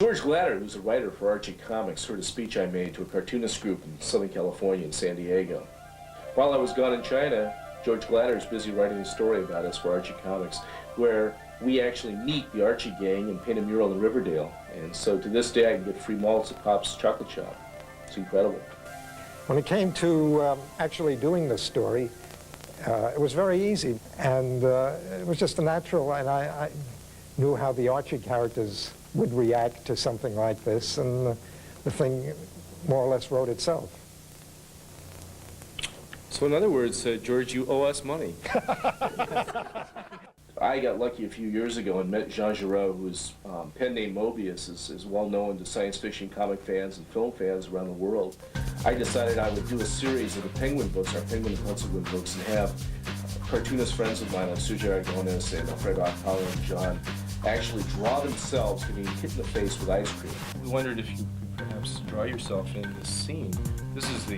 George Glatter, who's a writer for Archie Comics, heard a speech I made to a cartoonist group in Southern California in San Diego. While I was gone in China, George Glatter is busy writing a story about us for Archie Comics, where we actually meet the Archie gang and paint a mural in Riverdale. And so to this day, I can get free malts at Pop's Chocolate Shop. It's incredible. When it came to actually doing this story, it was very easy, and it was just a natural, and I knew how the Archie characters would react to something like this, and the thing more or less wrote itself. So in other words, George, you owe us money. I got lucky a few years ago and met Jean Giraud, whose pen name Mobius is well known to science fiction comic fans and film fans around the world. I decided I would do a series of the Penguin books, our Penguin and Pencilwood books, and have cartoonist friends of mine like Sergio Aragonés and Alfredo Alcala and John actually draw themselves getting hit in the face with ice cream. We wondered if you could perhaps draw yourself in this scene. This is the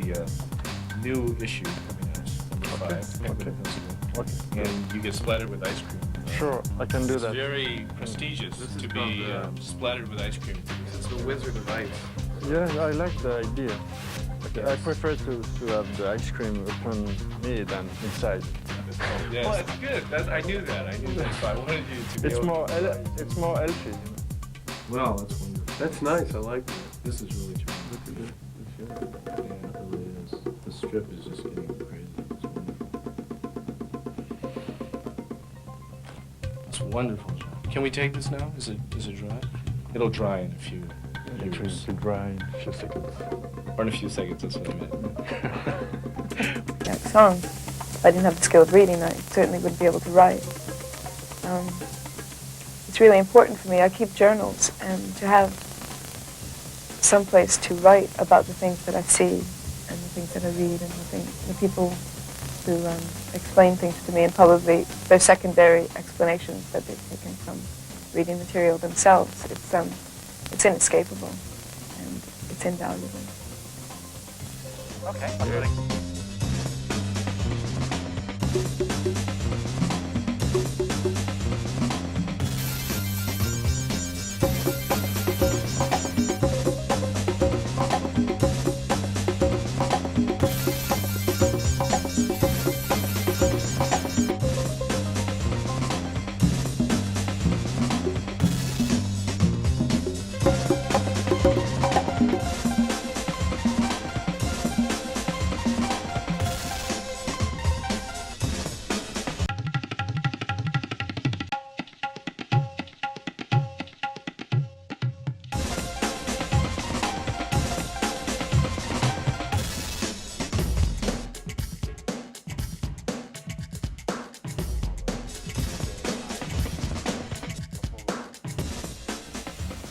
new issue coming out, number 5, Penguin and Pencilwood. Okay. And you get splattered with ice cream. Sure, I can do that. It's very prestigious to be splattered with ice cream. It's the Wizard of Ice. Yeah, I like the idea. Yes. I prefer to have the ice cream upon me than inside. Yes. Well, it's good. I knew that. So I wanted you to be it's more healthy. Well, that's wonderful. That's nice. I like that. This is really true. Look at that. Yeah, it really is. The strip is just getting crazy. It's wonderful, John. Can we take this now? Is it dry? It'll dry in a few years. It'll dry in a few seconds. Or in a few seconds, that's what I meant. Song. If I didn't have the skill of reading, I certainly wouldn't be able to write. It's really important for me. I keep journals, and to have some place to write about the things that I see and the things that I read and the people who explain things to me, and probably their secondary explanations that they've taken from reading material themselves. It's inescapable, and it's invaluable. Okay, I'm ready.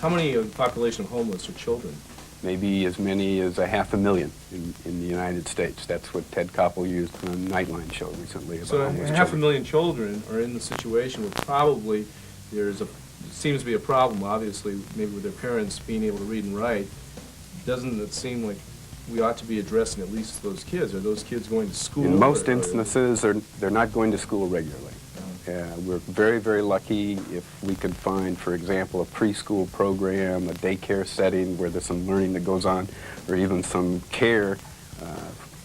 How many of the population of homeless are children? Maybe as many as 500,000 in the United States. That's what Ted Koppel used on a Nightline show recently about So homeless 500,000 children are in the situation where probably seems to be a problem, obviously, maybe with their parents being able to read and write. Doesn't it seem like we ought to be addressing at least those kids? Are those kids going to school? In most instances, they're not going to school regularly. We're very, very lucky if we could find, for example, a preschool program, a daycare setting where there's some learning that goes on, or even some care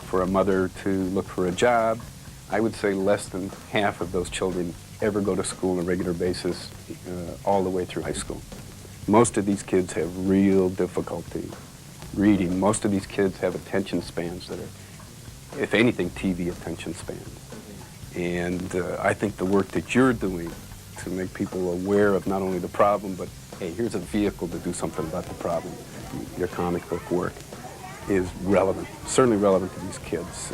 for a mother to look for a job. I would say less than half of those children ever go to school on a regular basis all the way through high school. Most of these kids have real difficulty reading. Most of these kids have attention spans that are, if anything, TV attention spans. And I think the work that you're doing to make people aware of not only the problem, but, hey, here's a vehicle to do something about the problem, your comic book work, is relevant, certainly relevant to these kids.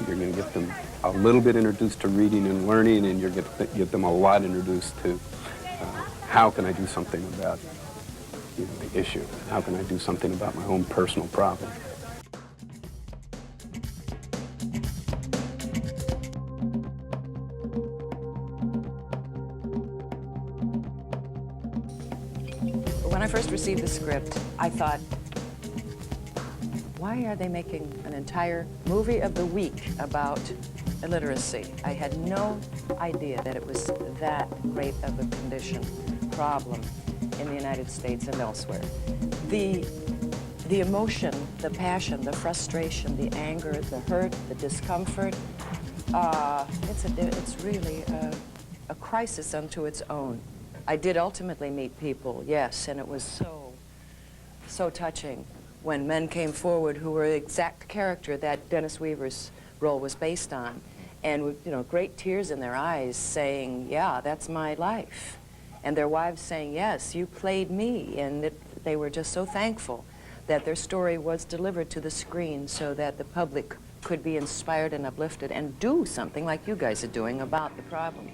You're going to get them a little bit introduced to reading and learning, and you're going to get them a lot introduced to how can I do something about the issue? How can I do something about my own personal problem? When I first received the script, I thought, why are they making an entire movie of the week about illiteracy? I had no idea that it was that great of a condition, problem in the United States and elsewhere. The emotion, the passion, the frustration, the anger, the hurt, the discomfort, it's really a crisis unto its own. I did ultimately meet people, yes, and it was so touching when men came forward who were the exact character that Dennis Weaver's role was based on, and with, great tears in their eyes saying, yeah, that's my life. And their wives saying, yes, you played me, and they were just so thankful that their story was delivered to the screen so that the public could be inspired and uplifted and do something like you guys are doing about the problem.